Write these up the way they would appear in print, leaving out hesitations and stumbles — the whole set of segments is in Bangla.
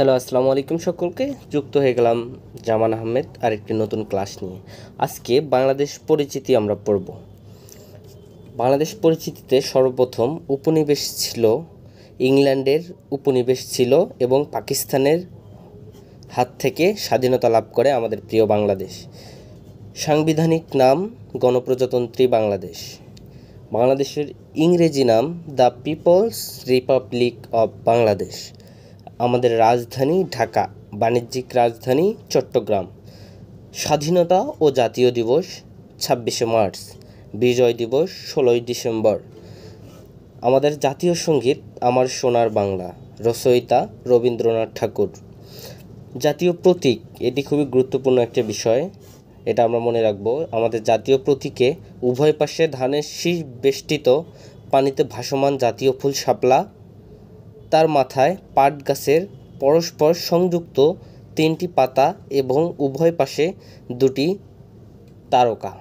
হ্যালো, আসসালামু আলাইকুম সকলকে। যুক্ত হয়ে গেলাম জামান আহমেদ আরেকটি নতুন ক্লাস নিয়ে। আজকে বাংলাদেশ পরিচিতি আমরা পড়ব। বাংলাদেশ পরিচিতিতে সর্বপ্রথম উপনিবেশ ছিল, ইংল্যান্ডের উপনিবেশ ছিল এবং পাকিস্তানের হাত থেকে স্বাধীনতা লাভ করে আমাদের প্রিয় বাংলাদেশ। সাংবিধানিক নাম গণপ্রজাতন্ত্রী বাংলাদেশ। বাংলাদেশের ইংরেজি নাম the people's republic of Bangladesh. আমাদের রাজধানী ঢাকা, বাণিজ্যিক রাজধানী চট্টগ্রাম। স্বাধীনতা ও জাতীয় দিবস 26শে মার্চ, বিজয় দিবস 16ই ডিসেম্বর। আমাদের জাতীয় সঙ্গীত আমার সোনার বাংলা, রচয়িতা রবীন্দ্রনাথ ঠাকুর। জাতীয় প্রতীক, এটি খুবই গুরুত্বপূর্ণ একটা বিষয়, এটা আমরা মনে রাখব। আমাদের জাতীয় প্রতীকে উভয় পাশে ধানের শীষ বেষ্টিত পানিতে ভাসমান জাতীয় ফুল শাপলা, তার মাথায় পাট গাছের পরস্পর সংযুক্ত 3টি পাতা এবং উভয় পাশে 2টি তারকা।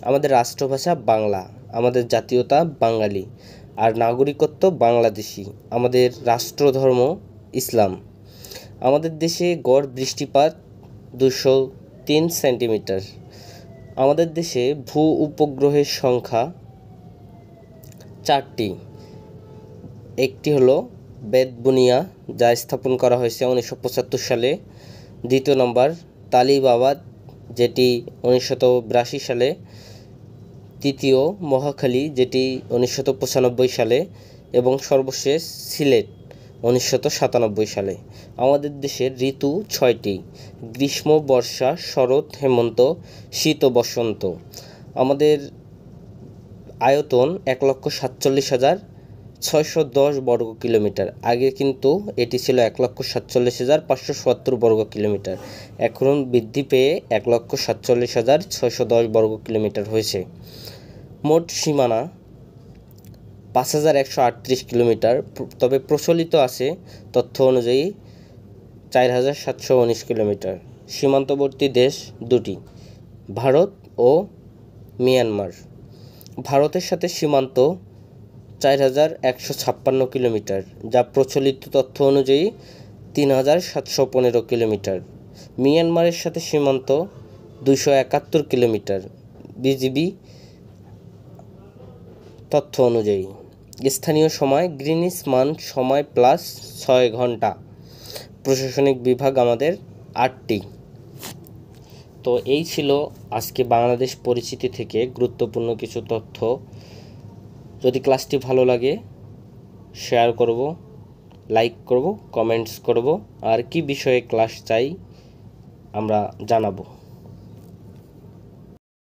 আমাদের রাষ্ট্রভাষা বাংলা, আমাদের জাতীয়তা বাঙালি, আর নাগরিকত্ব বাংলাদেশি। আমাদের রাষ্ট্রধর্ম ইসলাম। আমাদের দেশে গড় বৃষ্টিপাত 203 সেন্টিমিটার। আমাদের দেশে ভূ উপগ্রহের সংখ্যা 4টি। একটি হলো বেতবুনিয়া, যা স্থাপন করা হয়েছে 1975 সালে। দ্বিতীয় নম্বর তালিবাবাদ, যেটি 1982 সালে। তৃতীয় মহাখালী, যেটি 1995 সালে। এবং সর্বশেষ সিলেট 1997 সালে। আমাদের দেশের ঋতু 6টি: গ্রীষ্ম, বর্ষা, শরৎ, হেমন্ত, শীত ও বসন্ত। আমাদের আয়তন 1,47,610 বর্গ কিলোমিটার। আগে কিন্তু এটি ছিল 1,47,570 বর্গ কিলোমিটার। এখন বৃদ্ধি পেয়ে 1,47,610 বর্গ কিলোমিটার হয়েছে। মোট সীমানা 5,138 কিলোমিটার, তবে প্রচলিত আছে তথ্য অনুযায়ী 4,719 কিলোমিটার। সীমান্তবর্তী দেশ 2টি, ভারত ও মিয়ানমার। ভারতের সাথে সীমান্ত 4,156 কিলোমিটার, যা প্রচলিত তথ্য অনুযায়ী 3,715 কিলোমিটার। মিয়ানমারের সাথে সীমান্ত 271 কিলোমিটার, বিজিবি তথ্য অনুযায়ী। স্থানীয় সময় গ্রিনিচ মান সময় +6 ঘন্টা। প্রশাসনিক বিভাগ আমাদের 8টি। তো এই ছিল আজকে বাংলাদেশ পরিচিতি থেকে গুরুত্বপূর্ণ কিছু তথ্য। যদি ক্লাসটি ভালো লাগে শেয়ার করব, লাইক করব, কমেন্টস করব, আর কি বিষয়ে ক্লাস চাই আমরা জানাবো।